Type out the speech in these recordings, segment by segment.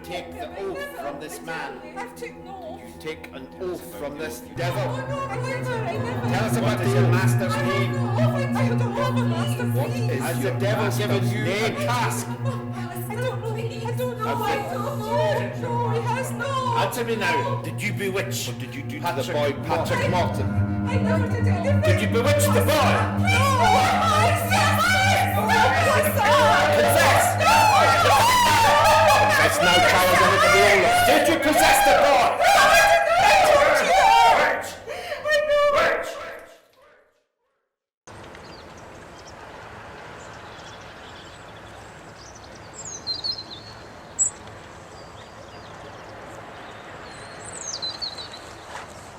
take the oath from this man? I've taken no oath. Did you take an oath from this devil? Oh, no, I never. Tell us what is your master's name? I don't have a master, please. Has the devil given you a task? I don't know. No, he has not. Answer me now. Did you bewitch? What did you do to the boy Patrick Morton? I never did anything. Did you bewitch the boy? No, Confess! Confess now, child, and it'll be over. Did you possess the boy?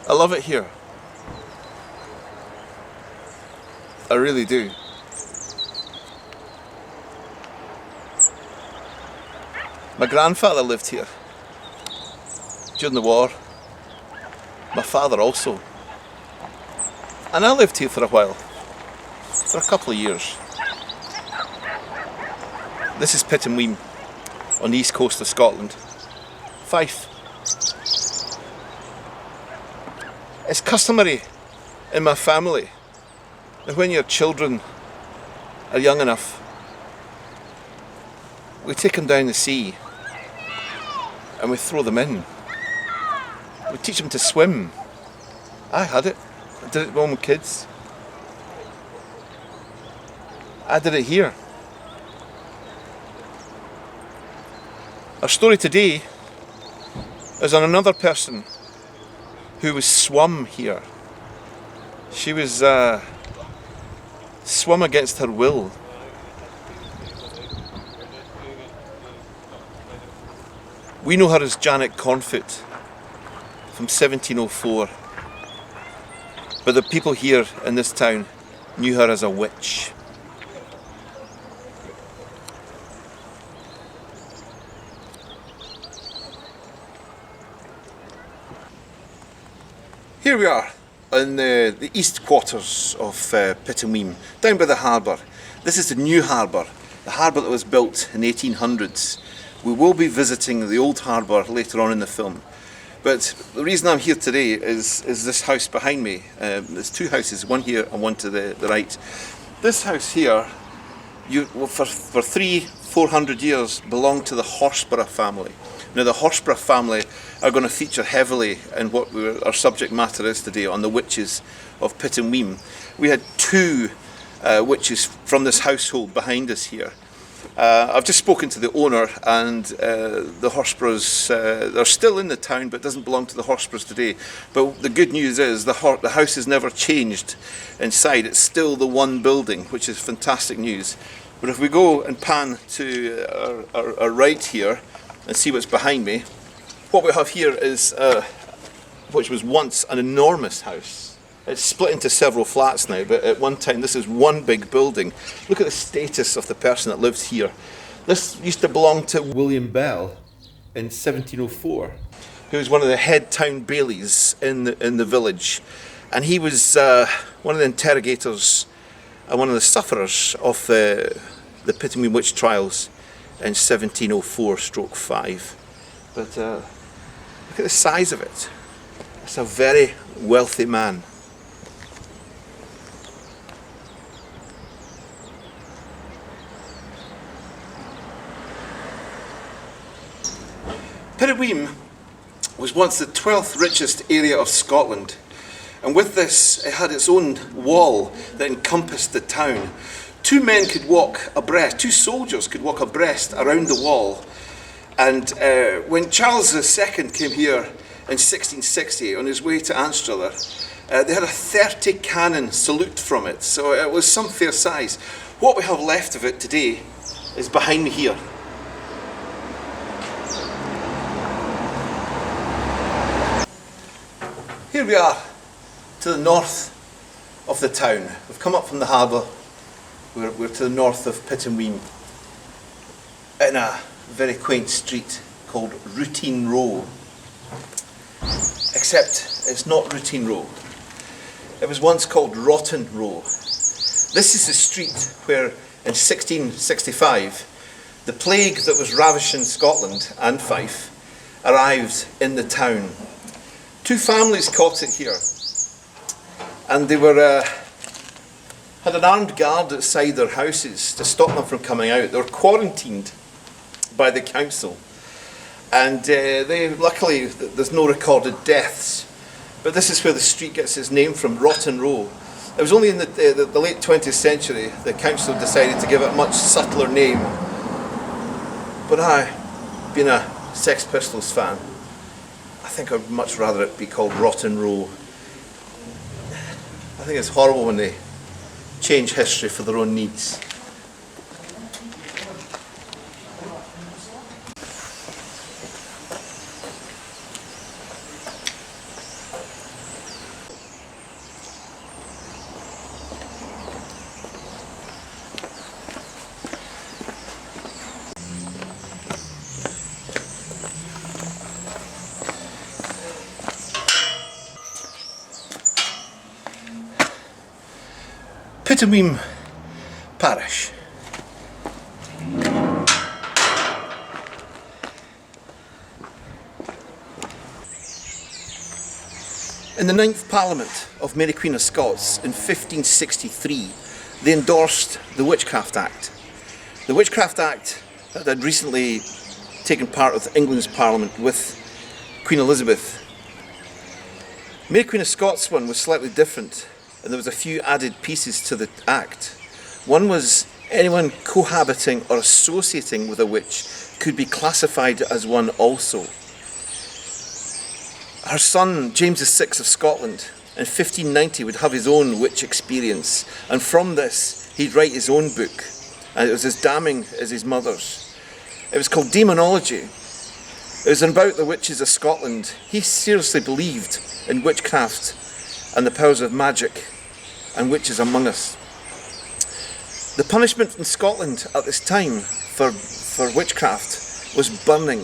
I love it here. I really do. My grandfather lived here during the war. My father also. And I lived here for a while, for a couple of years. This is Pittenweem on the east coast of Scotland. Fife. It's customary in my family that when your children are young enough, we take them down the sea and we throw them in. We teach them to swim. I had it. I did it with my own kids. I did it here. Our story today is on another person who was swum here. She was swum against her will. We know her as Janet Cornut from 1704, but the people here in this town knew her as a witch. Here we are in the east quarters of Pittenweem, down by the harbour. This is the new harbour, the harbour that was built in the 1800s. We will be visiting the old harbour later on in the film. But the reason I'm here today is this house behind me. There's two houses, one here and one to the right. This house here, for 400 years, belonged to the Horsburgh family. Now the Horsburgh family are going to feature heavily in what our subject matter is today, on the witches of Pittenweem. We had two witches from this household behind us here. I've just spoken to the owner, and the Horsburghs, they're still in the town, but it doesn't belong to the Horsburghs today. But the good news is the house has never changed inside. It's still the one building, which is fantastic news. But if we go and pan to our right here and see what's behind me, what we have here is, which was once an enormous house. It's split into several flats now, but at one time this is one big building. Look at the status of the person that lived here. This used to belong to William Bell in 1704, who was one of the head town bailies in the village. And he was one of the interrogators and one of the sufferers of the Pittenweem witch trials in 1704/5. But look at the size of it. It's a very wealthy man. Pittenweem was once the 12th richest area of Scotland, and with this it had its own wall that encompassed the town. Two soldiers could walk abreast around the wall, and when Charles II came here in 1660 on his way to Anstruther, they had a 30 cannon salute from it, so it was some fair size. What we have left of it today is behind me here. Here we are to the north of the town. We've come up from the harbour. We're to the north of Pittenweem, in a very quaint street called Routine Row. Except it's not Routine Row. It was once called Rotten Row. This is the street where in 1665 The plague that was ravishing Scotland and Fife arrived in the town. Two families caught it here, and they had an armed guard outside their houses to stop them from coming out. They were quarantined by the council, and luckily there's no recorded deaths. But this is where the street gets its name from, Rotten Row. It was only in the late 20th century the council decided to give it a much subtler name. But I, being a Sex Pistols fan, I think I'd much rather it be called Rotten Row. I think it's horrible when they change history for their own needs. Pittenweem parish. In the 9th Parliament of Mary Queen of Scots in 1563, they endorsed the Witchcraft Act. The Witchcraft Act that had recently taken part of England's Parliament with Queen Elizabeth. Mary Queen of Scots one was slightly different, and there was a few added pieces to the Act. One was anyone cohabiting or associating with a witch could be classified as one also. Her son, James VI of Scotland, in 1590 would have his own witch experience, and from this he'd write his own book, and it was as damning as his mother's. It was called Demonology. It was about the witches of Scotland. He seriously believed in witchcraft and the powers of magic and witches among us. The punishment in Scotland at this time for witchcraft was burning.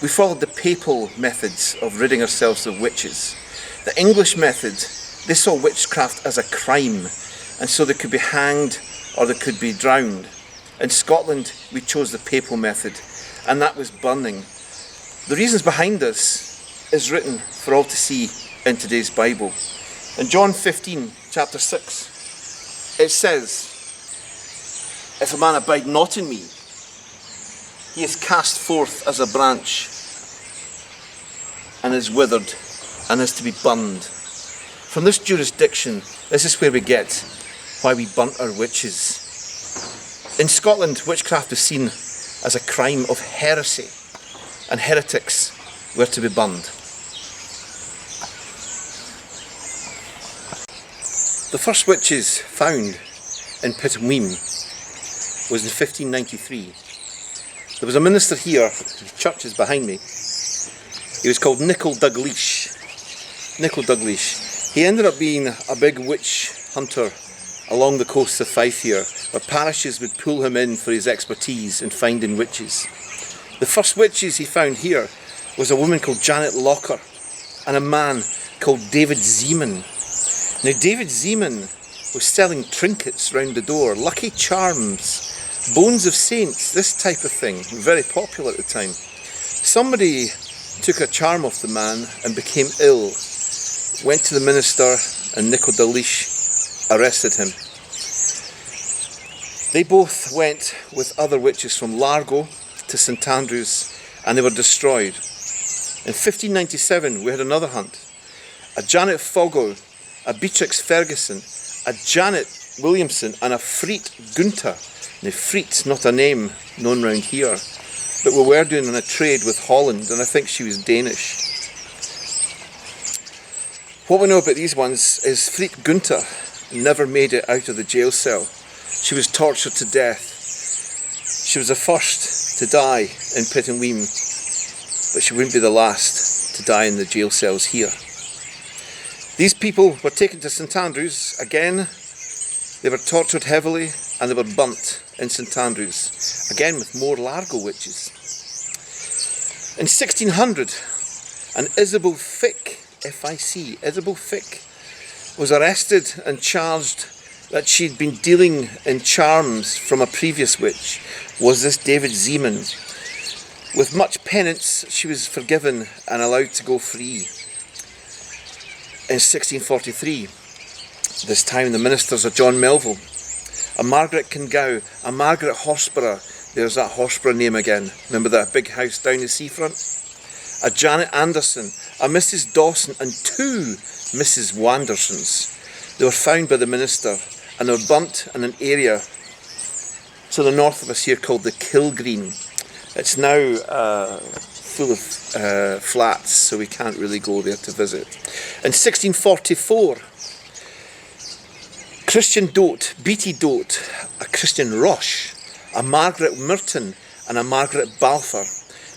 We followed the papal methods of ridding ourselves of witches. The English method, they saw witchcraft as a crime, and so they could be hanged or they could be drowned. In Scotland, we chose the papal method, and that was burning. The reasons behind this is written for all to see in today's Bible. In John 15, chapter 6, it says, "If a man abide not in me, he is cast forth as a branch and is withered and is to be burned." From this jurisdiction, this is where we get why we burnt our witches. In Scotland, witchcraft was seen as a crime of heresy, and heretics were to be burned. The first witches found in Pittenweem was in 1593. There was a minister here, the church is behind me. He was called Nichol Dalgleish. He ended up being a big witch hunter along the coast of Fife here, where parishes would pull him in for his expertise in finding witches. The first witches he found here was a woman called Janet Low and a man called David Zeman. Now David Zeman was selling trinkets round the door, lucky charms, bones of saints, this type of thing, very popular at the time. Somebody took a charm off the man and became ill, went to the minister, and Nichol Dalgleish arrested him. They both went with other witches from Largo to St Andrews, and they were destroyed. In 1597 we had another hunt. A Janet Foggo, a Beatrix Ferguson, a Janet Williamson, and a Freet Gunter. Now Freet's not a name known round here, but we were doing a trade with Holland, and I think she was Danish. What we know about these ones is Freet Gunter never made it out of the jail cell. She was tortured to death. She was the first to die in Pittenweem, but she wouldn't be the last to die in the jail cells here. These people were taken to St Andrews again. They were tortured heavily and they were burnt in St Andrews, again with more Largo witches. In 1600, an Isabel Fick, F-I-C, Isabel Fick, was arrested and charged that she'd been dealing in charms from a previous witch. was this David Zeman. With much penance, she was forgiven and allowed to go free. In 1643, this time the ministers are John Melville, a Margaret Kingow, a Margaret Horsburgh, there's that Horsburgh name again, remember that big house down the seafront? A Janet Anderson, a Mrs Dawson and two Mrs Wandersons. They were found by the minister and they were burnt in an area to the north of us here called the Kilgreen. It's now full of flats, so we can't really go there to visit. In 1644, Christian Dote, Beatty Dote, a Christian Roche, a Margaret Merton and a Margaret Balfour.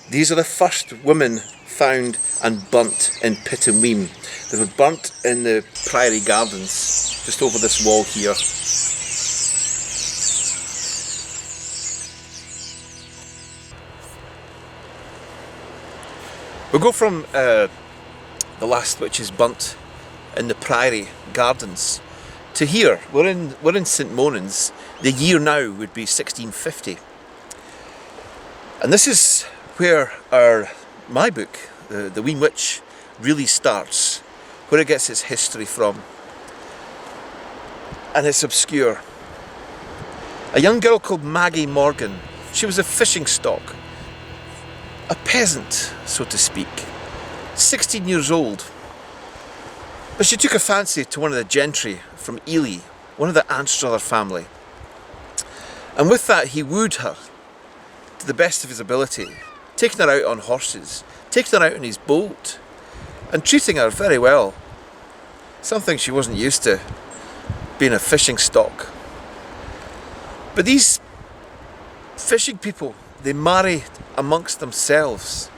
These are the first women found and burnt in Pittenweem. They were burnt in the Priory Gardens, just over this wall here. We'll go from the last witches burnt in the Priory Gardens to here. We're in St Monans. The year now would be 1650, and this is where my book, the Weem Witch, really starts, where it gets its history from, and it's obscure. A young girl called Maggie Morgan. She was a fishing stock, a peasant, so to speak, 16 years old. But she took a fancy to one of the gentry from Ely, one of the Anstruther family. And with that he wooed her to the best of his ability, taking her out on horses, taking her out in his boat, and treating her very well. Something she wasn't used to, being a fishing stock. But these fishing people, they married amongst themselves.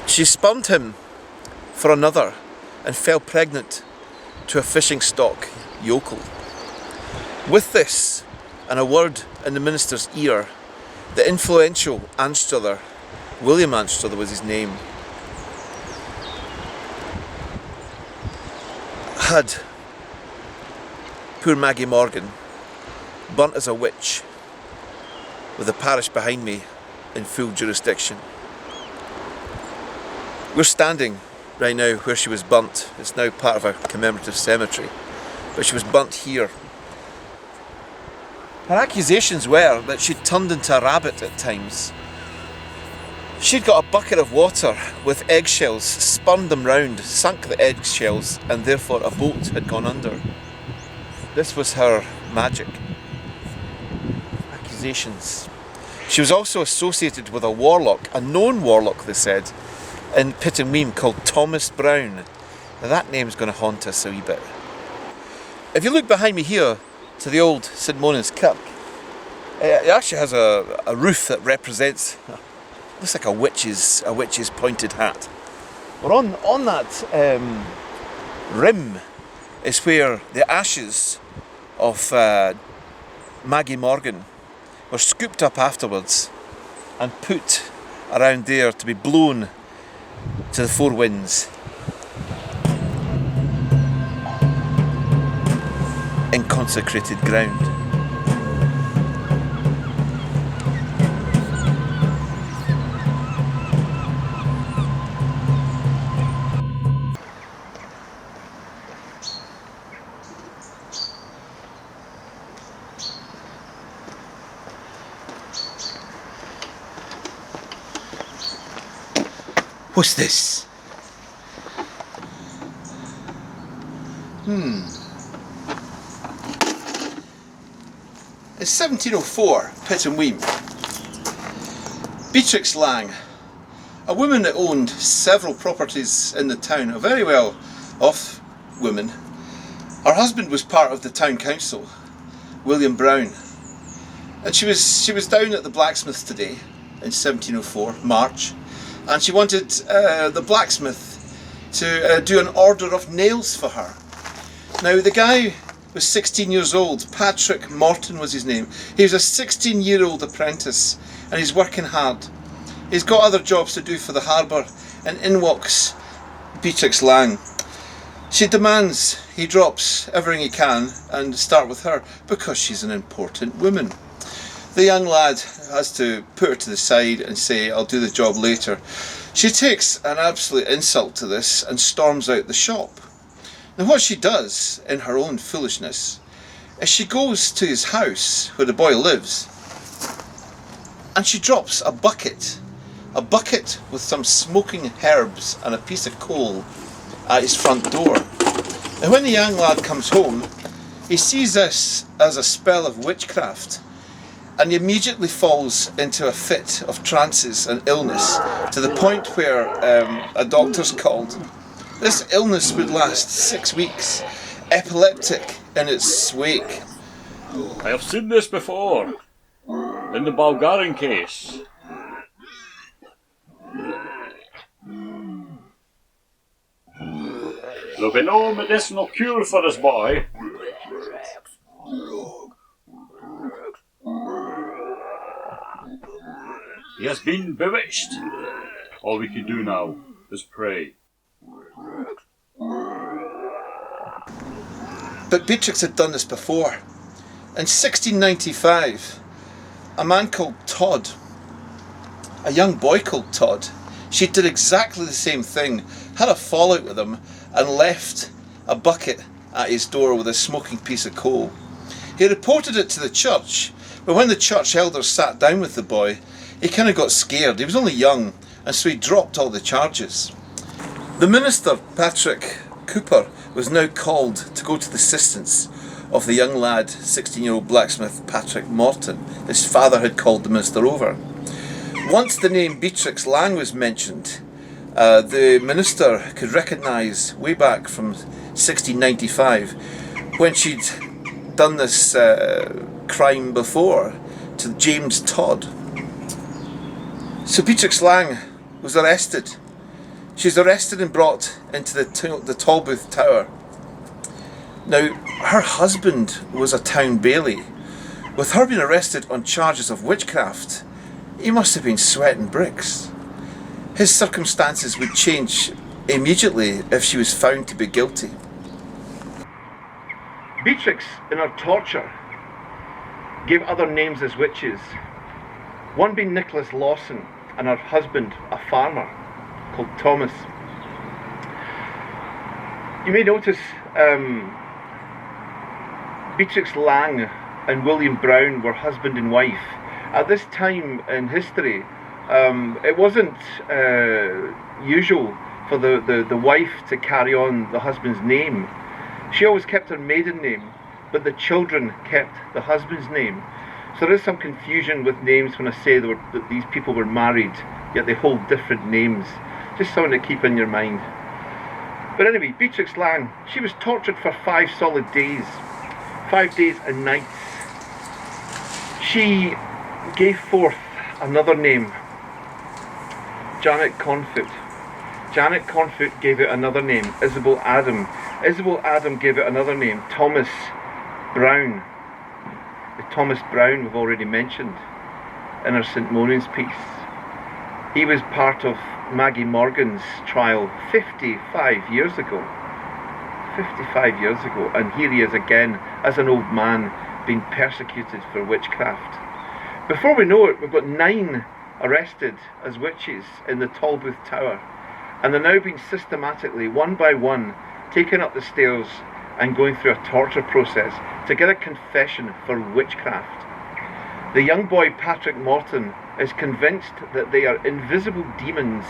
She spurned him for another and fell pregnant to a fishing stock yokel. With this, and a word in the minister's ear, the influential Anstruther, William Anstruther was his name, had poor Maggie Morgan burnt as a witch, with the parish behind me in full jurisdiction. We're standing right now where she was burnt. It's now part of a commemorative cemetery, but she was burnt here. Her accusations were that she'd turned into a rabbit at times. She'd got a bucket of water with eggshells, spun them round, sunk the eggshells, and therefore a boat had gone under. This was her magic. Accusations. She was also associated with a warlock, a known warlock, they said, in Pittenweem called Thomas Brown. Now that name's going to haunt us a wee bit. If you look behind me here to the old St Monans Kirk, it actually has a roof that represents, looks like a witch's pointed hat. But on that rim is where the ashes of Maggie Morgan were scooped up afterwards and put around there to be blown to the four winds in consecrated ground. What's this? It's 1704, Pittenweem. Beatrix Lang, a woman that owned several properties in the town, a very well off woman. Her husband was part of the town council, William Brown, and she was down at the blacksmith today in 1704, March, and she wanted the blacksmith to do an order of nails for her. Now the guy was 16 years old, Patrick Morton was his name. He was a 16-year-old apprentice and he's working hard. He's got other jobs to do for the harbour, and in walks Beatrix Lang. She demands he drops everything he can and start with her because she's an important woman. The young lad has to put her to the side and say, I'll do the job later. She takes an absolute insult to this and storms out the shop. Now what she does, in her own foolishness, is she goes to his house where the boy lives and she drops a bucket with some smoking herbs and a piece of coal at his front door. And when the young lad comes home, he sees this as a spell of witchcraft, and he immediately falls into a fit of trances and illness, to the point where a doctor's called. This illness would last 6 weeks, epileptic in its wake. I have seen this before, in the Bulgarian case. There'll be no medicinal cure for this boy. He has been bewitched. All we can do now is pray. But Beatrix had done this before. In 1695, a man called Todd, a young boy called Todd, she did exactly the same thing, had a fallout with him, and left a bucket at his door with a smoking piece of coal. He reported it to the church, but when the church elders sat down with the boy, he kind of got scared. He was only young, and so he dropped all the charges. The minister, Patrick Cooper, was now called to go to the assistance of the young lad, 16-year-old blacksmith Patrick Morton. His father had called the minister over. Once the name Beatrix Lang was mentioned, the minister could recognise, way back from 1695, when she'd done this crime before, to James Todd. So Beatrix Lang was arrested. She was arrested and brought into the Tolbooth Tower. Now, her husband was a town bailey. With her being arrested on charges of witchcraft, he must have been sweating bricks. His circumstances would change immediately if she was found to be guilty. Beatrix, in her torture, gave other names as witches. One being Nicholas Lawson, and her husband, a farmer called Thomas. You may notice Beatrix Lang and William Brown were husband and wife. At this time in history, it wasn't usual for the wife to carry on the husband's name. She always kept her maiden name, but the children kept the husband's name. So there is some confusion with names when I say that these people were married, yet they hold different names. Just something to keep in your mind. But anyway, Beatrix Lang, she was tortured for 5 solid days. 5 days and nights. She gave forth another name, Janet Cornut. Janet Cornut gave it another name, Isabel Adam. Isabel Adam gave it another name, Thomas Brown. The Thomas Brown we've already mentioned in our St. Monan's piece. He was part of Maggie Morgan's trial 55 years ago. 55 years ago, and here he is again as an old man being persecuted for witchcraft. Before we know it, we've got 9 arrested as witches in the Tolbooth Tower, and they're now being systematically, one by one, taken up the stairs and going through a torture process to get a confession for witchcraft. The young boy Patrick Morton is convinced that they are invisible demons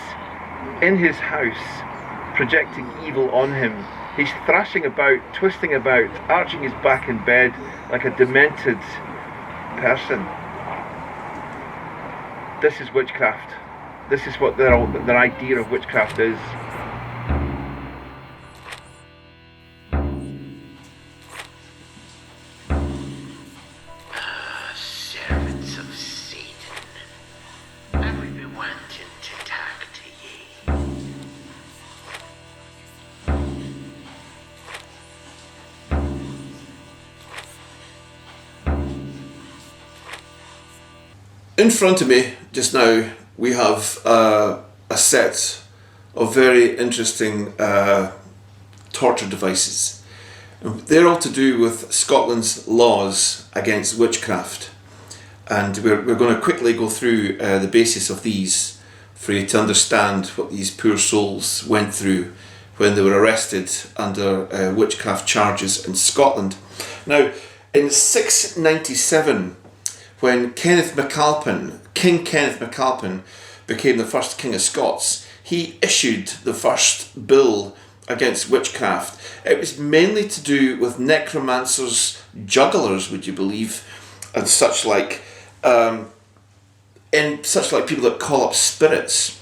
in his house, projecting evil on him. He's thrashing about, twisting about, arching his back in bed like a demented person. This is witchcraft. This is what their idea of witchcraft is. Servants of Satan, I would be wanting to talk to ye. In front of me just now we have a set of very interesting torture devices. They're all to do with Scotland's laws against witchcraft. And we're going to quickly go through the basis of these for you to understand what these poor souls went through when they were arrested under witchcraft charges in Scotland. Now, in 697, when King Kenneth MacAlpin became the first King of Scots, he issued the first bill against witchcraft. It was mainly to do with necromancers, jugglers, would you believe, and such like, people that call up spirits.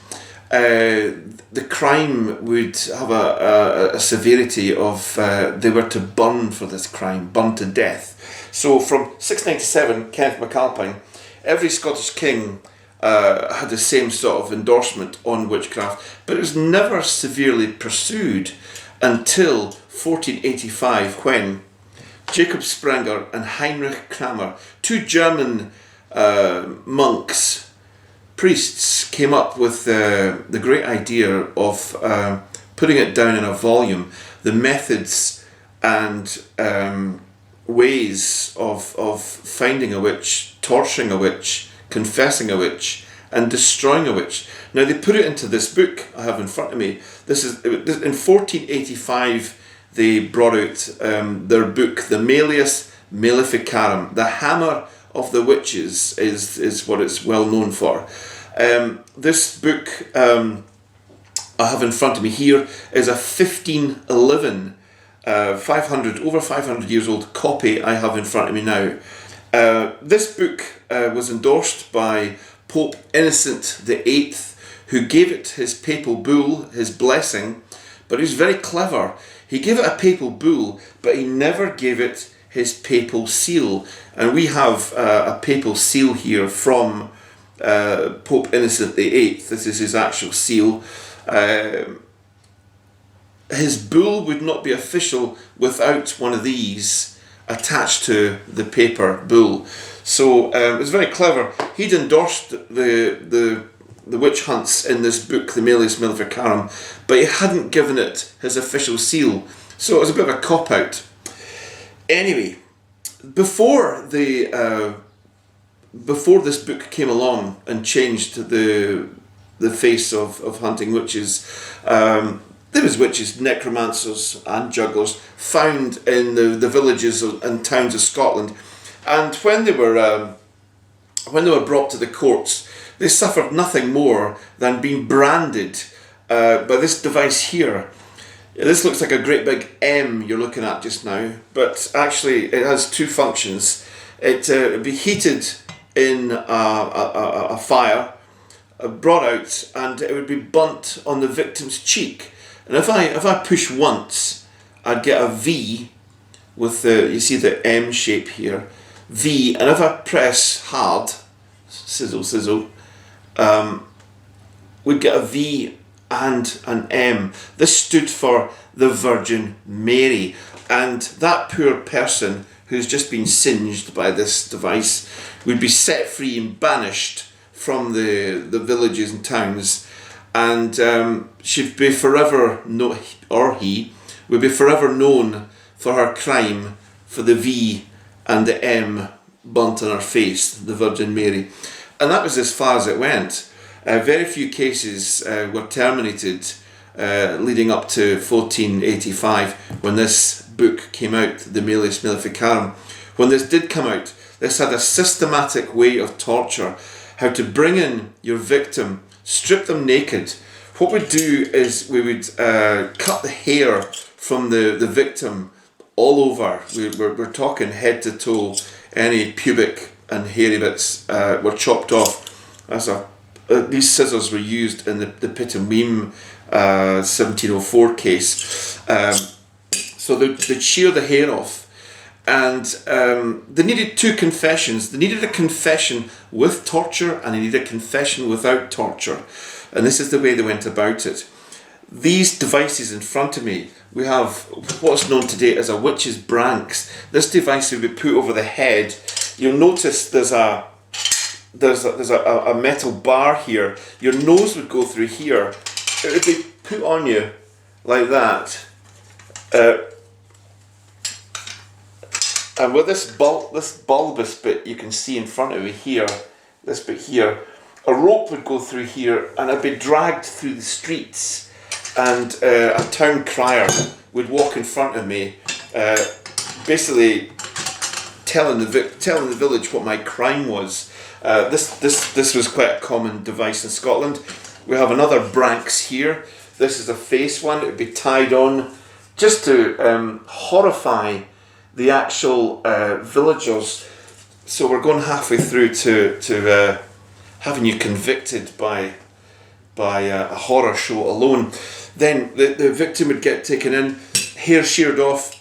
The crime would have a severity of they were to burn for this crime, burn to death. So from 697, Kenneth MacAlpin, every Scottish king had the same sort of endorsement on witchcraft, but it was never severely pursued until 1485, when Jacob Sprenger and Heinrich Kramer, two German monks, priests, came up with the great idea of putting it down in a volume, the methods and ways of finding a witch, torturing a witch, confessing a witch, and destroying a witch. Now they put it into this book I have in front of me. This is in 1485. They brought out their book, the Malleus Maleficarum, the Hammer of the Witches is what it's well known for. This book I have in front of me here is a 1511, over 500 years old copy I have in front of me now. This book was endorsed by Pope Innocent VIII, who gave it his papal bull, his blessing, but he was very clever. He gave it a papal bull, but he never gave it his papal seal. And we have a papal seal here from Pope Innocent VIII. This is his actual seal. His bull would not be official without one of these attached to the paper bull. So it was very clever. He'd endorsed the witch hunts in this book, the Malleus Maleficarum, but he hadn't given it his official seal. So it was a bit of a cop-out. Anyway, before this book came along and changed the face of hunting witches, there was witches, necromancers and jugglers found in the villages and towns of Scotland, and when they were brought to the courts, they suffered nothing more than being branded by this device here. This looks like a great big M you're looking at just now, but actually it has two functions. It would be heated in a fire, brought out, and it would be burnt on the victim's cheek. And if I push once, I'd get a V with you see the M shape here, V, and if I press hard, sizzle, sizzle, we'd get a V and an M. This stood for the Virgin Mary, and that poor person who's just been singed by this device would be set free and banished from the villages and towns, and she'd be forever he would be forever known for her crime, for the V and the M burnt on her face, the Virgin Mary. And that was as far as it went. Very few cases were terminated leading up to 1485 when this book came out, the Malleus Maleficarum. When this did come out, this had a systematic way of torture, how to bring in your victim, strip them naked. What we'd do is we would cut the hair from the victim all over. We're talking head to toe. Any pubic and hairy bits were chopped off. These scissors were used in the Pittenweem 1704 case. So they'd shear the hair off, and they needed two confessions. They needed a confession with torture, and they needed a confession without torture. And this is the way they went about it. These devices in front of me, we have what's known today as a witch's branx. This device would be put over the head. You'll notice there's a metal bar here. Your nose would go through here. It would be put on you like that. And with this bulbous bit you can see in front of me here, this bit here, a rope would go through here and I'd be dragged through the streets, and a town crier would walk in front of me, basically telling the village what my crime was. This was quite a common device in Scotland. We have another branks here. This is a face one. It would be tied on just to horrify the actual villagers. So we're going halfway through to having you convicted by a horror show alone. Then the victim would get taken in, hair sheared off.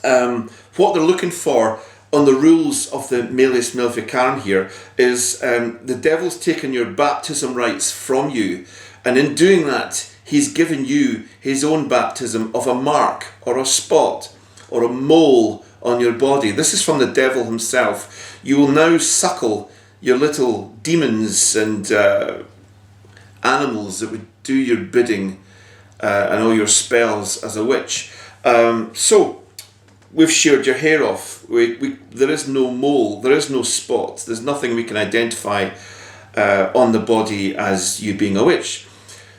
What they're looking for on the rules of the Melius Maleficarum here is the devil's taken your baptism rites from you, and in doing that he's given you his own baptism of a mark or a spot or a mole on your body. This is from the devil himself. You will now suckle your little demons and animals that would do your bidding and all your spells as a witch. So we've sheared your hair off. There is no mole, there is no spot, there's nothing we can identify on the body as you being a witch.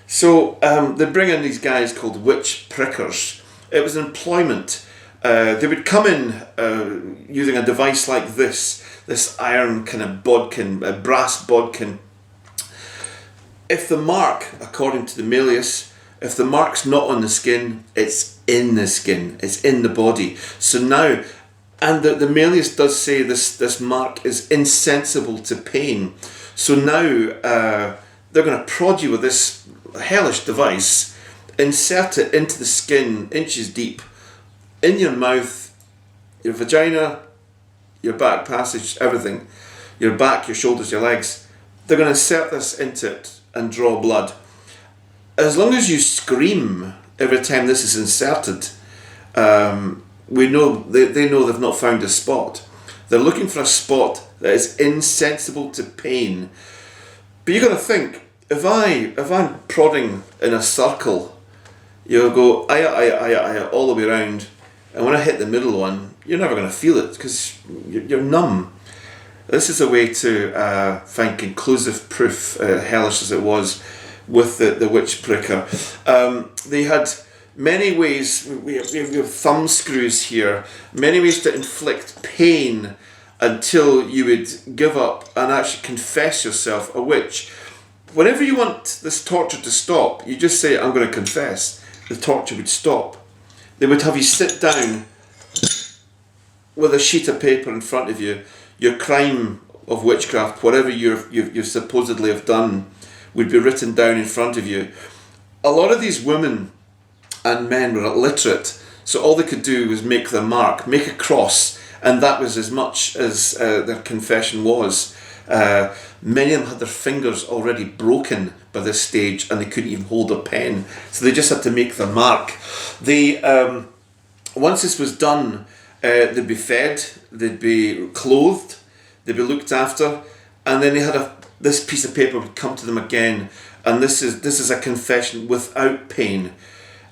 So they bring in these guys called witch prickers. It was employment. They would come in using a device like this iron kind of bodkin, a brass bodkin. If the mark, according to the Melius, if the mark's not on the skin, it's in the skin, it's in the body. So now, and the Melius does say this mark is insensible to pain. So now they're going to prod you with this hellish device, insert it into the skin, inches deep, in your mouth, your vagina, your back passage, everything, your back, your shoulders, your legs. They're going to insert this into it and draw blood. As long as you scream every time this is inserted, we know they know they've not found a spot. They're looking for a spot that is insensible to pain. But you're going to think, if I'm prodding in a circle, you'll go aya all the way around, and when I hit the middle one, you're never going to feel it because you're numb. This is a way to find conclusive proof, hellish as it was, with the witch pricker. They had many ways. We have thumb screws here, many ways to inflict pain until you would give up and actually confess yourself a witch. Whenever you want this torture to stop, you just say, I'm going to confess. The torture would stop. They would have you sit down with a sheet of paper in front of you. Your crime of witchcraft, whatever you supposedly have done, would be written down in front of you. A lot of these women and men were illiterate, so all they could do was make their mark, make a cross, and that was as much as their confession was. Many of them had their fingers already broken by this stage, and they couldn't even hold a pen, so they just had to make their mark. They, once this was done, they'd be fed, they'd be clothed, they'd be looked after, and then they had this piece of paper would come to them again, and this is a confession without pain.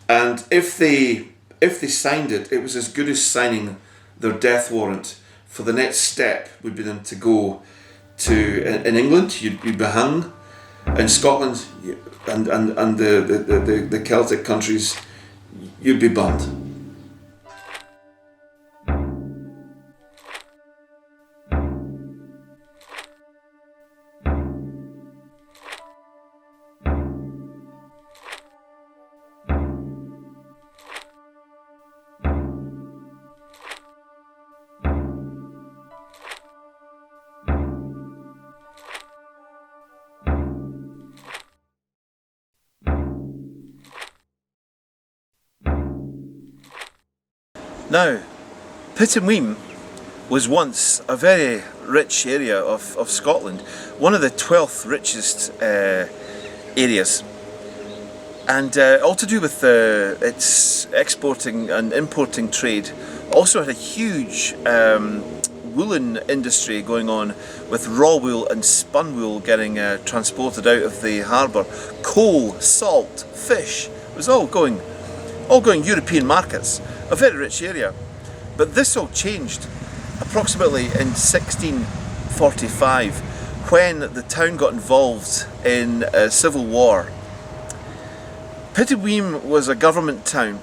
And if they signed it, it was as good as signing their death warrant. For the next step would be them to go to, in England you'd be hung, in Scotland and the Celtic countries you'd be burned. Now, Pittenweem was once a very rich area of Scotland, one of the 12th richest areas, and all to do with its exporting and importing trade. Also had a huge woolen industry going on, with raw wool and spun wool getting transported out of the harbour. Coal, salt, fish, it was all going European markets. A very rich area. But this all changed approximately in 1645 when the town got involved in a civil war. Pittenweem was a government town,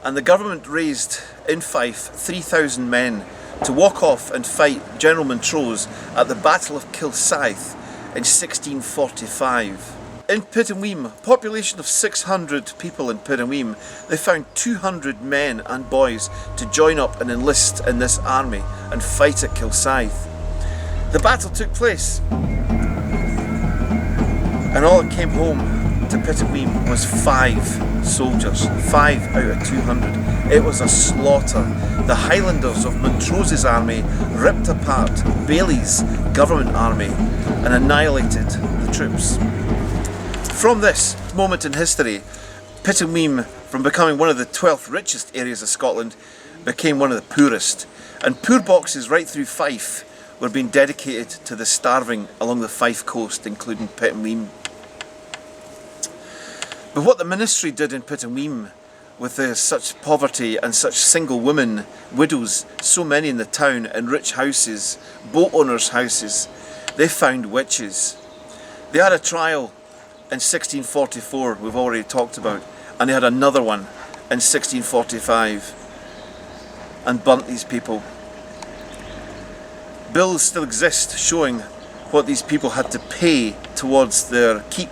and the government raised in Fife 3,000 men to walk off and fight General Montrose at the Battle of Kilsyth in 1645. In Pittenweem, a population of 600 people in Pittenweem, they found 200 men and boys to join up and enlist in this army and fight at Kilsyth. The battle took place, and all that came home to Pittenweem was 5 soldiers, 5 out of 200. It was a slaughter. The Highlanders of Montrose's army ripped apart Bailey's government army and annihilated the troops. From this moment in history, Pittenweem, from becoming one of the 12th richest areas of Scotland, became one of the poorest. And poor boxes right through Fife were being dedicated to the starving along the Fife coast, including Pittenweem. But what the ministry did in Pittenweem, with such poverty and such single women, widows, so many in the town, and rich houses, boat owners' houses, they found witches. They had a trial in 1644, we've already talked about, and they had another one in 1645 and burnt these people. Bills still exist showing what these people had to pay towards their keep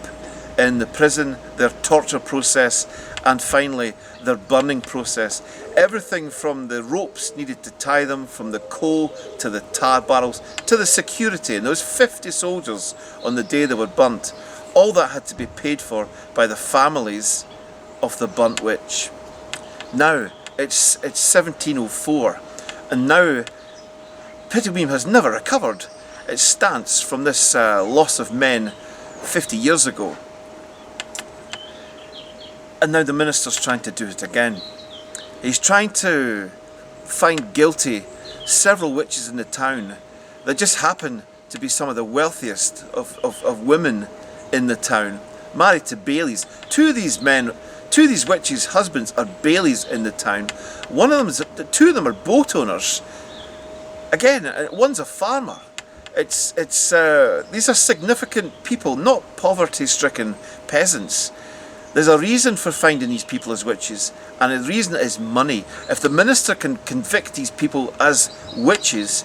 in the prison, their torture process, and finally their burning process. Everything from the ropes needed to tie them, from the coal to the tar barrels to the security, and those 50 soldiers on the day they were burnt, all that had to be paid for by the families of the burnt witch. Now it's 1704, and now Pittenweem has never recovered its stance from this loss of men 50 years ago. And now the minister's trying to do it again. He's trying to find guilty several witches in the town that just happen to be some of the wealthiest of women in the town, married to Baileys. Two of these witches' husbands are Baileys in the town. Two of them are boat owners. Again, one's a farmer. These are significant people, not poverty-stricken peasants. There's a reason for finding these people as witches, and the reason is money. If the minister can convict these people as witches,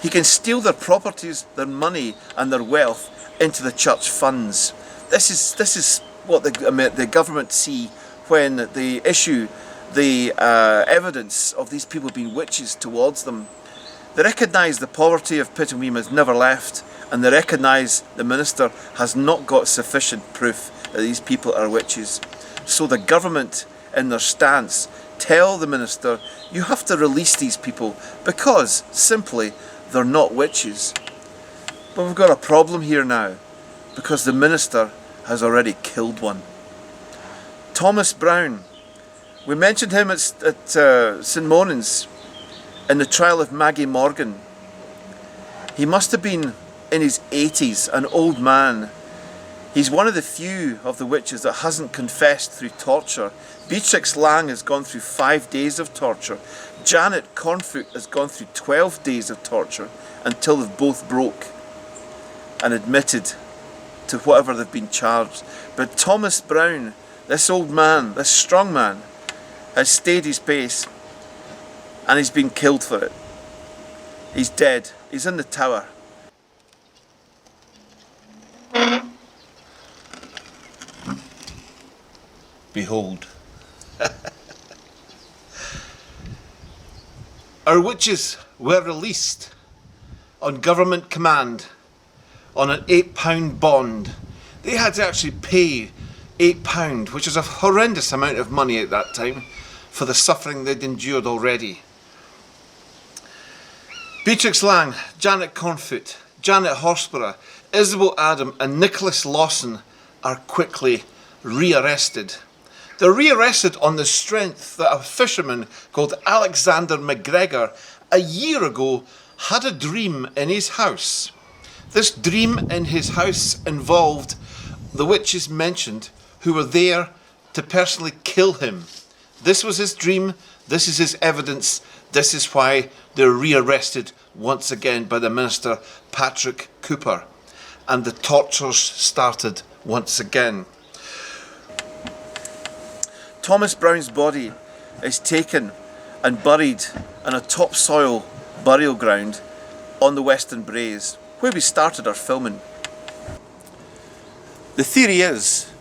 he can steal their properties, their money, and their wealth into the church funds. This is what the government see when they issue the evidence of these people being witches towards them. They recognise the poverty of Pittenweem has never left, and they recognise the minister has not got sufficient proof that these people are witches. So the government, in their stance, tell the minister, you have to release these people because, simply, they're not witches. But we've got a problem here now, because the minister has already killed one. Thomas Brown, we mentioned him at St Monans in the trial of Maggie Morgan. He must have been in his 80s, an old man. He's one of the few of the witches that hasn't confessed through torture. Beatrix Lang has gone through 5 days of torture. Janet Cornut has gone through 12 days of torture until they've both broke and admitted to whatever they've been charged. But Thomas Brown, this old man, this strong man, has stayed his pace, and he's been killed for it. He's dead. He's in the tower. Behold. Our witches were released on government command on an £8 bond. They had to actually pay £8, which is a horrendous amount of money at that time, for the suffering they'd endured already. Beatrix Lang, Janet Cornut, Janet Horsburgh, Isabel Adam and Nicholas Lawson are quickly rearrested. They're rearrested on the strength that a fisherman called Alexander McGregor a year ago had a dream in his house. This dream in his house involved the witches mentioned who were there to personally kill him. This was his dream. This is his evidence. This is why they're rearrested once again by the minister, Patrick Cooper. And the tortures started once again. Thomas Brown's body is taken and buried in a topsoil burial ground on the Western Braes, where we started our filming. The theory is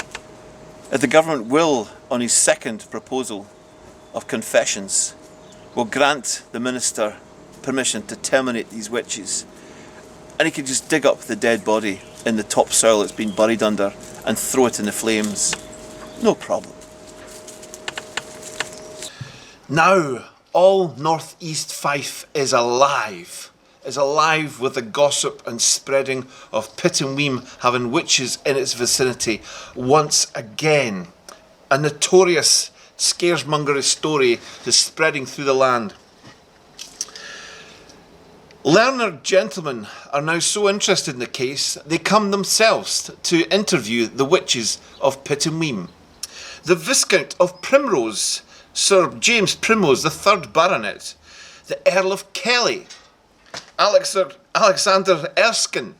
that the government will, on his second proposal of confessions, will grant the minister permission to terminate these witches, and he can just dig up the dead body in the topsoil it's been buried under and throw it in the flames. No problem. Now, all northeast Fife is alive with the gossip and spreading of Pittenweem having witches in its vicinity once again. A notorious scaresmongerous story is spreading through the land. Learned gentlemen are now so interested in the case, they come themselves to interview the witches of Pittenweem. The Viscount of Primrose, Sir James Primrose, the 3rd Baronet, the Earl of Kelly, Alexander Erskine,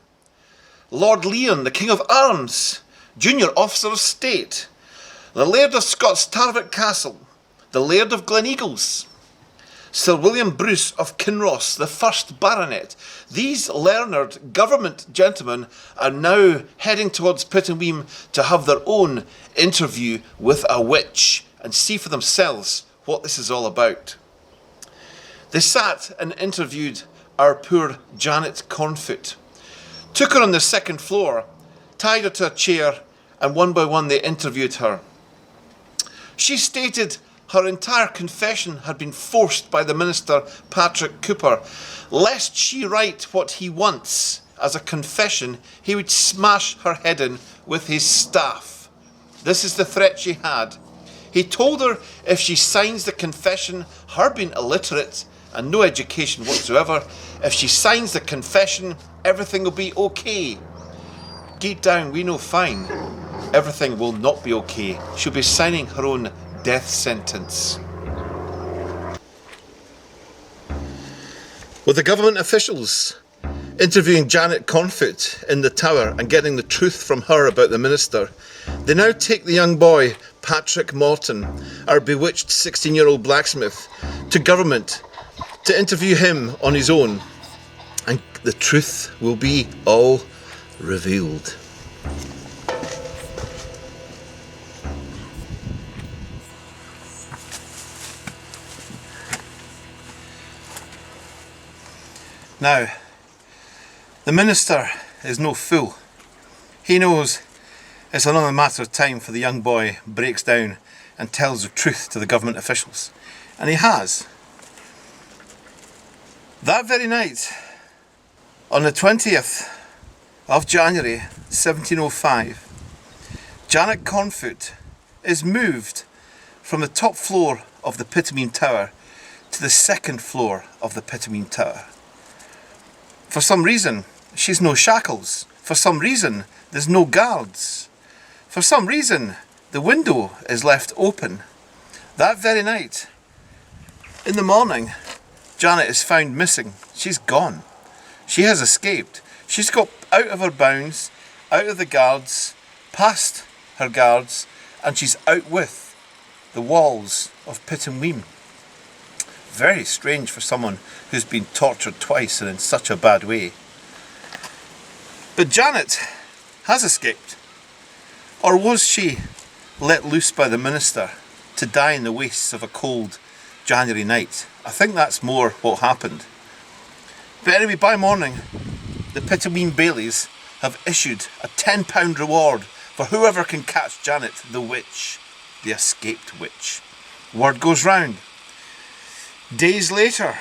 Lord Leon, the King of Arms, Junior Officer of State, the Laird of Scott's Tarvik Castle, the Laird of Gleneagles, Sir William Bruce of Kinross, the 1st Baronet. These learned government gentlemen are now heading towards Pittenweem to have their own interview with a witch and see for themselves what this is all about. They sat and interviewed our poor Janet Cornut, took her on the 2nd floor, tied her to a chair, and one by one they interviewed her. She stated her entire confession had been forced by the minister Patrick Cooper. Lest she write what he wants as a confession, he would smash her head in with his staff. This is the threat she had. He told her if she signs the confession, her being illiterate and no education whatsoever, if she signs the confession, everything will be okay. Deep down, we know fine. Everything will not be okay. She'll be signing her own death sentence. With the government officials interviewing Janet Cornut in the tower and getting the truth from her about the minister, they now take the young boy, Patrick Morton, our bewitched 16-year-old blacksmith, to government to interview him on his own, and the truth will be all revealed. Now, the minister is no fool. He knows it's only a matter of time for the young boy breaks down and tells the truth to the government officials. And he has. That very night, on the 20th of January 1705, Janet Cornut is moved from the top floor of the Pittenweem Tower to the 2nd floor of the Pittenweem Tower. For some reason, she's no shackles. For some reason, there's no guards. For some reason, the window is left open. That very night, in the morning, Janet is found missing. She's gone. She has escaped. She's got out of her bounds, out of the guards, past her guards, and she's out with the walls of Pittenweem. Very strange for someone who's been tortured twice and in such a bad way. But Janet has escaped. Or was she let loose by the minister to die in the wastes of a cold January night? I think that's more what happened. But anyway, by morning, the Pittenweem Bailies have issued a £10 reward for whoever can catch Janet, the witch, the escaped witch. Word goes round. Days later,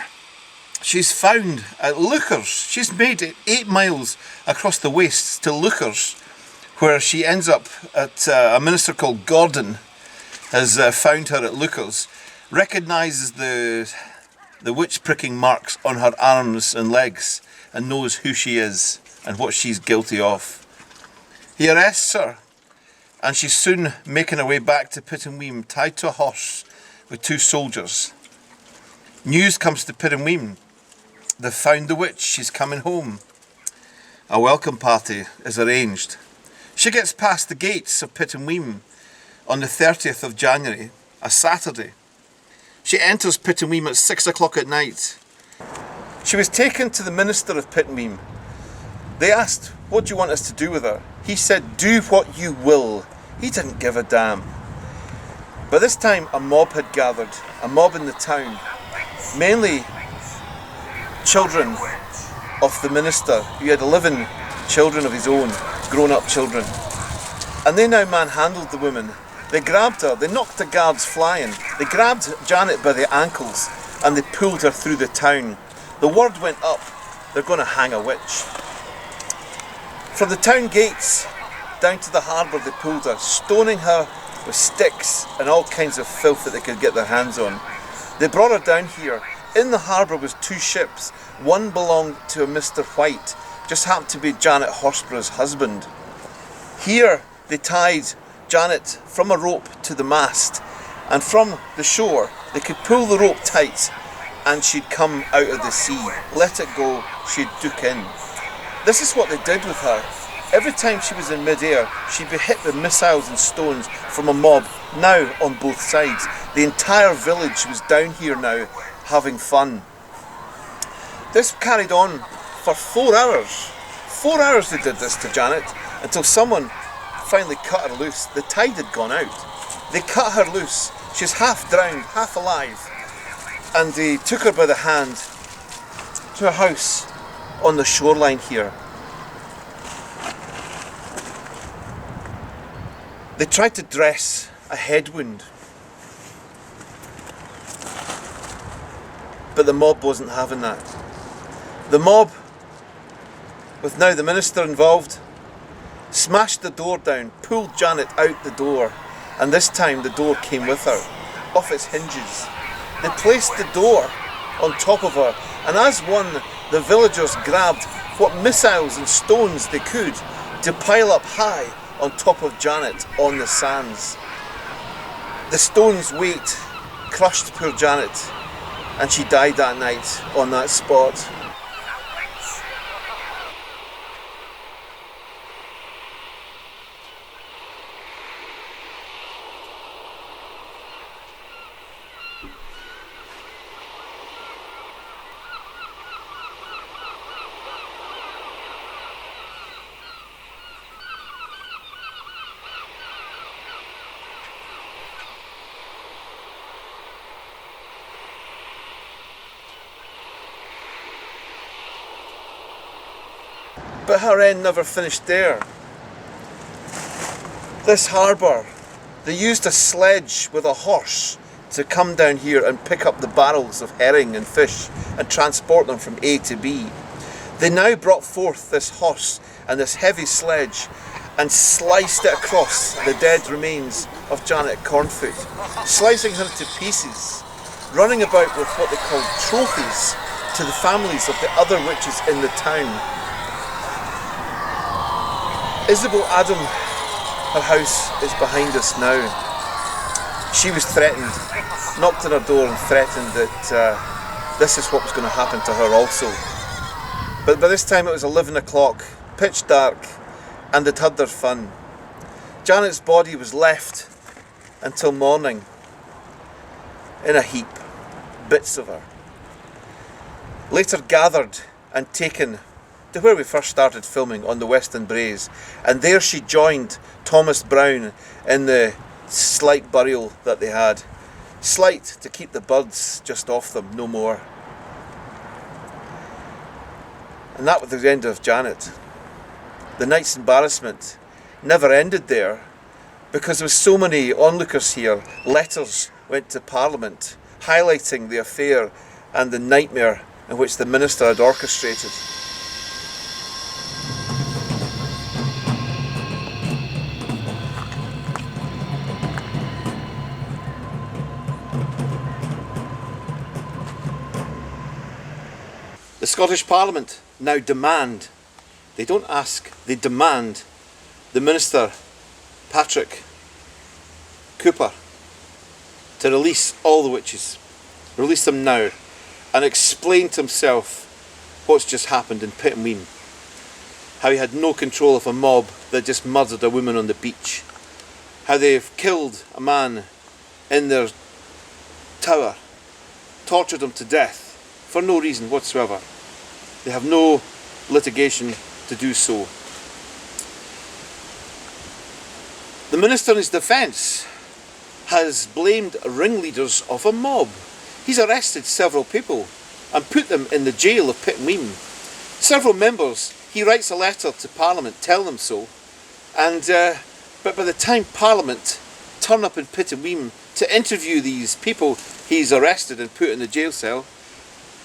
she's found at Lookers. She's made it 8 miles across the wastes to Lookers, where she ends up at a minister called Gordon has found her at Lookers, recognises the witch pricking marks on her arms and legs, and knows who she is and what she's guilty of. He arrests her, and she's soon making her way back to Pittenweem, tied to a horse with 2 soldiers. News comes to Pittenweem. They've found the witch, she's coming home. A welcome party is arranged. She gets past the gates of Pittenweem on the 30th of January, a Saturday. She enters Pittenweem at 6 o'clock at night. She was taken to the minister of Pittenweem. They asked, what do you want us to do with her? He said, do what you will. He didn't give a damn. But this time a mob had gathered, a mob in the town, mainly children of the minister. He had 11 children of his own, grown-up children. And they now manhandled the woman. They grabbed her, they knocked the guards flying. They grabbed Janet by the ankles and they pulled her through the town. The word went up, they're going to hang a witch. From the town gates down to the harbour they pulled her, stoning her with sticks and all kinds of filth that they could get their hands on. They brought her down here. In the harbour was 2 ships. One belonged to a Mr. White, just happened to be Janet Horsborough's husband. Here they tied Janet from a rope to the mast, and from the shore they could pull the rope tight and she'd come out of the sea. Let it go, she'd duck in. This is what they did with her. Every time she was in mid-air, she'd be hit with missiles and stones from a mob, now on both sides. The entire village was down here now, having fun. This carried on for 4 hours. 4 hours they did this to Janet, until someone finally cut her loose. The tide had gone out. They cut her loose. She's half drowned, half alive. And they took her by the hand to a house on the shoreline here. They tried to dress a head wound, but the mob wasn't having that. The mob, with now the minister involved, smashed the door down, pulled Janet out the door, and this time the door came with her, off its hinges. They placed the door on top of her, and as one, the villagers grabbed what missiles and stones they could to pile up high on top of Janet on the sands. The stone's weight crushed poor Janet, and she died that night on that spot. But her end never finished there. This harbour, they used a sledge with a horse to come down here and pick up the barrels of herring and fish and transport them from A to B. They now brought forth this horse and this heavy sledge and sliced it across the dead remains of Janet Cornut, slicing her to pieces, running about with what they called trophies to the families of the other witches in the town. Isabel Adam, her house is behind us now. She was threatened, knocked on her door and threatened that this is what was going to happen to her also. But by this time it was 11 o'clock, pitch dark, and they'd had their fun. Janet's body was left until morning in a heap, bits of her. Later gathered and taken to where we first started filming on the Western Braes, and there she joined Thomas Brown in the slight burial that they had. Slight to keep the birds just off them, no more. And that was the end of Janet. The night's embarrassment never ended there, because there was so many onlookers here. Letters went to Parliament highlighting the affair and the nightmare in which the minister had orchestrated. The Scottish Parliament now demand, they don't ask, they demand the Minister, Patrick Cooper, to release all the witches. Release them now. and explained to himself what's just happened in Pittenweem. How he had no control of a mob that just murdered a woman on the beach. How they've killed a man in their tower, tortured him to death for no reason whatsoever. They have no litigation to do so. The minister in his defence has blamed ringleaders of a mob. He's arrested several people and put them in the jail of Pittenweem. Several members, he writes a letter to Parliament telling them so, and but by the time Parliament turn up in Pittenweem to interview these people he's arrested and put in the jail cell,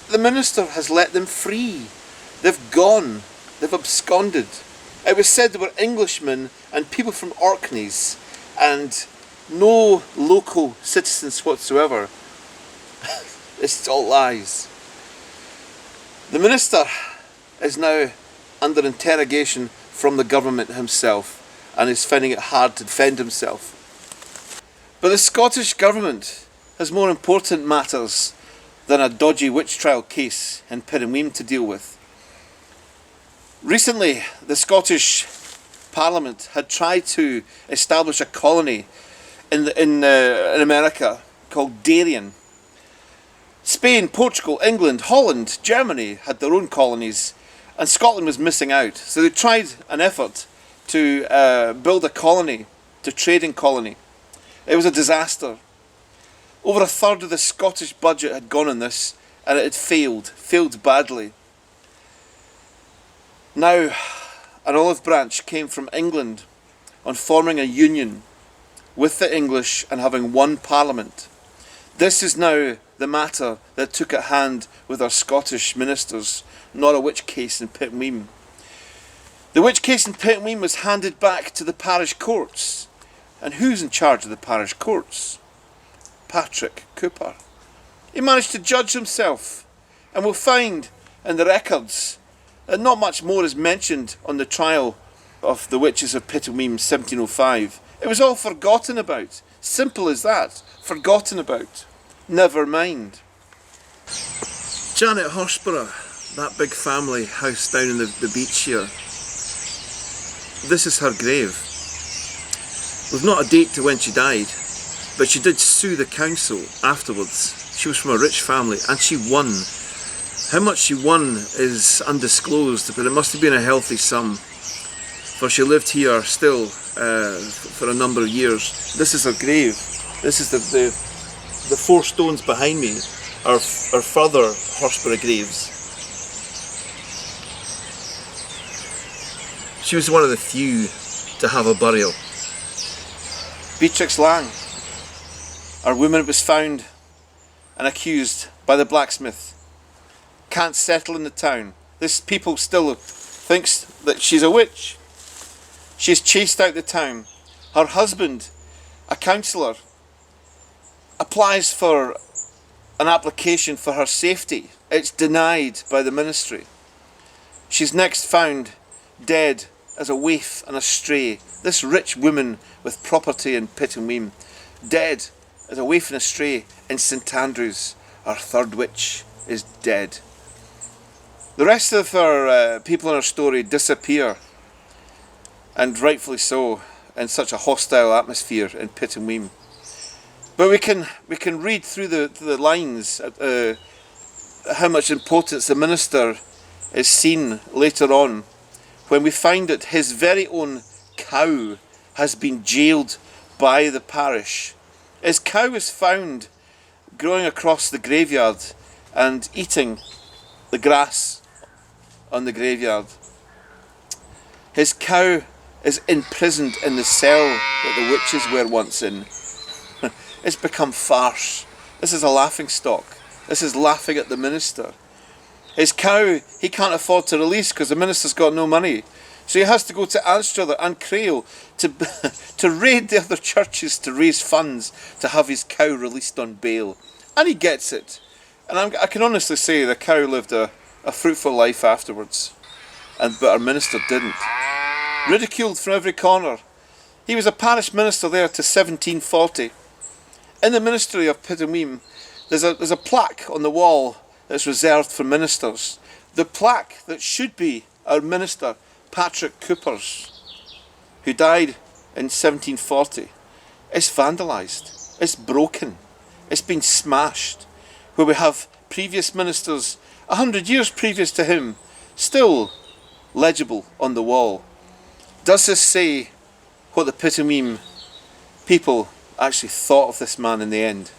the minister has let them free. They've gone. They've absconded. It was said there were Englishmen and people from Orkneys and no local citizens whatsoever. It's all lies. The minister is now under interrogation from the government himself and is finding it hard to defend himself. But the Scottish government has more important matters than a dodgy witch trial case in Pittenweem to deal with. Recently, the Scottish Parliament had tried to establish a colony in America called Darien. Spain, Portugal, England, Holland, Germany had their own colonies, and Scotland was missing out. So they tried an effort to build a colony, to trading colony. It was a disaster. Over a third of the Scottish budget had gone on this, and it had failed badly. Now, an olive branch came from England on forming a union with the English and having one parliament. This is now the matter that took at hand with our Scottish ministers, not a witch case in Pittenweem. The witch case in Pittenweem was handed back to the parish courts. And who's in charge of the parish courts? Patrick Cooper. He managed to judge himself, and we'll find in the records that not much more is mentioned on the trial of the witches of Pittenweem 1705. It was all forgotten about. Simple as that. Forgotten about. Never mind. Janet Horsburgh, that big family house down in the beach here. This is her grave. We've not a date to when she died, but she did sue the council afterwards. She was from a rich family and she won. How much she won is undisclosed, but it must have been a healthy sum, for she lived here still for a number of years. This is her grave. This is the 4 stones behind me are further Horsburgh graves. She was one of the few to have a burial. Beatrix Lang, our woman was found and accused by the blacksmith. Can't settle in the town. This people still thinks that she's a witch. She's chased out the town. Her husband, a councillor, applies for an application for her safety. It's denied by the ministry. She's next found dead as a waif and a stray. This rich woman with property in Pittenweem, dead as a waif and a stray in St Andrews. Our third witch is dead. The rest of our people in our story disappear, and rightfully so, in such a hostile atmosphere in Pittenweem. But we can read through the lines how much importance the minister is seen later on, when we find that his very own cow has been jailed by the parish. His cow is found growing across the graveyard and eating the grass on the graveyard. His cow is imprisoned in the cell that the witches were once in. It's become farce. This is a laughing stock. This is laughing at the minister. His cow he can't afford to release because the minister's got no money. So he has to go to Anstruther and Crail to raid the other churches to raise funds to have his cow released on bail. And he gets it. And I can honestly say the cow lived a fruitful life afterwards. But our minister didn't. Ridiculed from every corner. He was a parish minister there to 1740. In the ministry of Pittenweem, there's a plaque on the wall that's reserved for ministers. The plaque that should be our minister, Patrick Cooper's, who died in 1740, is vandalised, it's broken, it's been smashed, where we have previous ministers 100 years previous to him still legible on the wall. Does this say what the Pittenweem people actually thought of this man in the end?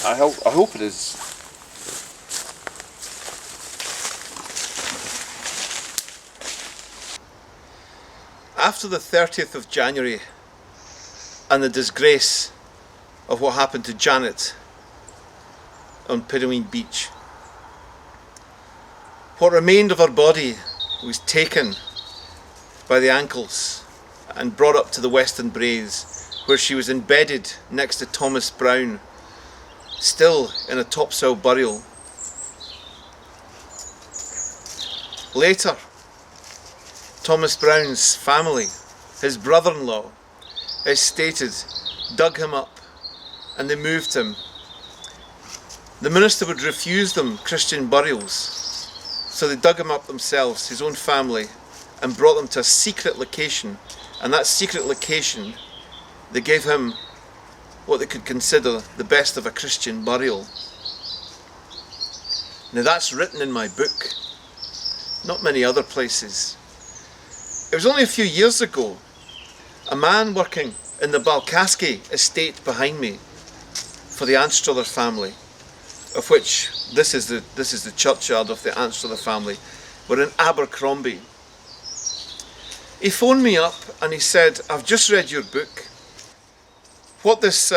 I hope it is. After the 30th of January and the disgrace of what happened to Janet on Pittenweem Beach, what remained of her body was taken by the ankles and brought up to the Western Braes, where she was embedded next to Thomas Brown, still in a topsoil burial. Later, Thomas Brown's family, his brother-in-law, it's stated, dug him up and they moved him. The minister would refuse them Christian burials, so they dug him up themselves, his own family, and brought them to a secret location, and that secret location, they gave him what they could consider the best of a Christian burial. Now that's written in my book, not many other places. It was only a few years ago, a man working in the Balcaski estate behind me for the Anstruther family, of which this is the churchyard of the Anstruther family. We're in Abercrombie. He phoned me up and he said, "I've just read your book." What this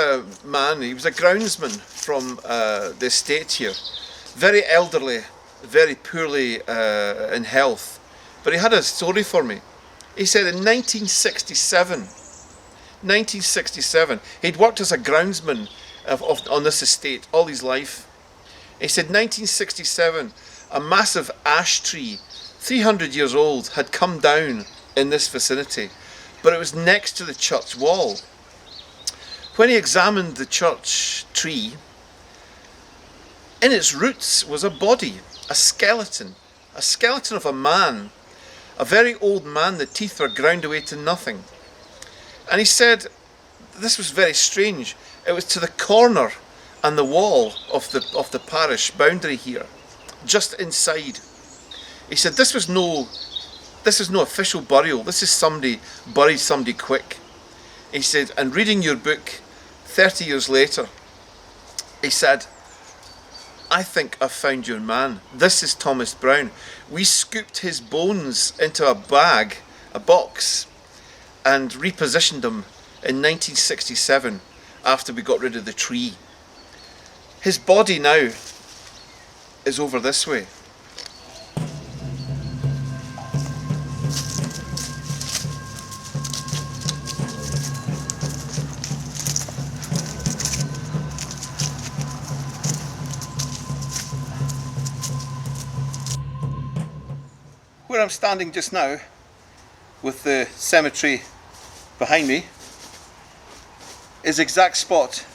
man, he was a groundsman from the estate here, very elderly, very poorly in health, but he had a story for me. He said in 1967, he'd worked as a groundsman on this estate all his life. He said 1967, a massive ash tree, 300 years old, had come down in this vicinity, but it was next to the church wall. When he examined the church tree, in its roots was a body, a skeleton of a man, a very old man. The teeth were ground away to nothing. And he said this was very strange. It was to the corner and the wall of the parish boundary here, just inside. He said this is no official burial. This is somebody buried somebody quick. He said, and reading your book 30 years later, he said, "I think I've found your man. This is Thomas Brown. We scooped his bones into a box, and repositioned them in 1967 after we got rid of the tree. His body now is over this way." Where I'm standing just now, with the cemetery behind me, is the exact spot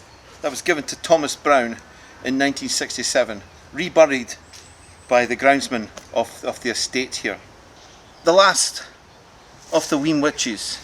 that was given to Thomas Brown in 1967, reburied by the groundsman of the estate here. The last of the Weem witches